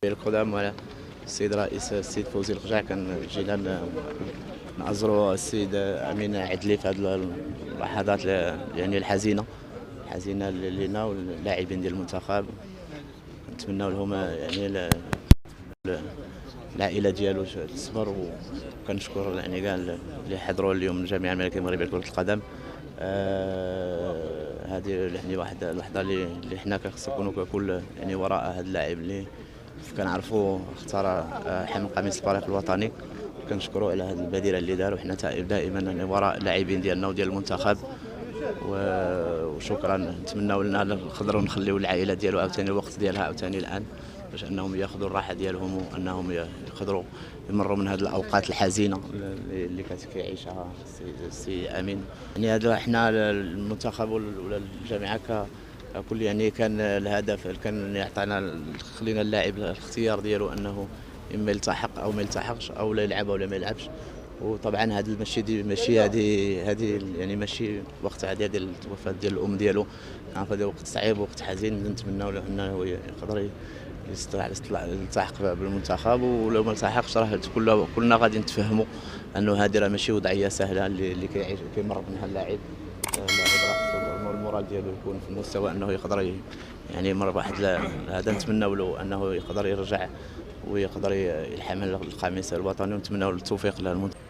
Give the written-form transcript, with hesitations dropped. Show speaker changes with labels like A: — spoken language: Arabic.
A: القدام ولا السيد رئيس السيد فوزي القجع كان جينا نعزروا السيد امين عدلي في هذه اللحظات يعني الحزينه لنا واللاعبين ديال المنتخب. نتمنوا لهم يعني العائله ديالو الصبر، وكنشكر يعني كاع اللي حضروا اليوم الجامعه الملكيه المغربيه لكره القدم. هذه يعني واحد اللحظه اللي حنا خصنا نكونوا ككل يعني وراء هذا اللاعب اللي كنعرفوا اختار حمل قميص الفريق الوطني. كنشكروا على هذه البديله اللي دار، وحنا دائما وراء اللاعبين ديالنا وديال المنتخب. وشكرا. نتمنوا لنا نقدروا نخليو العائله ديالو عاوتاني الوقت ديالها عاوتاني الان باش انهم ياخذوا الراحه ديالهم، وانهم يقدروا يمروا من هذه الاوقات الحزينه اللي كيعيشها السي امين. يعني هذا حنا المنتخب ولا الجامعه كل يعني كان الهدف كان يعطينا خلينا اللاعب الاختيار ديالو انه اما يلتحق او ما يلتحقش، او لا يلعب ولا ما يلعبش. وطبعا هذا ماشي هذه يعني ماشي وقت عادي ديال الوفاه ديال الام ديالو. عارف هذا وقت صعيب وقت حزين. نتمنوا له انه يقدر يلتحق بالمنتخب، ولو ما التحقش راه كلنا غادي نتفهموا انه هذه راه ماشي وضعيه سهله اللي كيمر منها اللاعب. المورال ديالو يكون في المستوى انه يقدر يعني يمر بواحد هذا. نتمنوا له انه يقدر يرجع ويقدر يحمل القميص الوطني، ونتمنوا له التوفيق للمنتخب.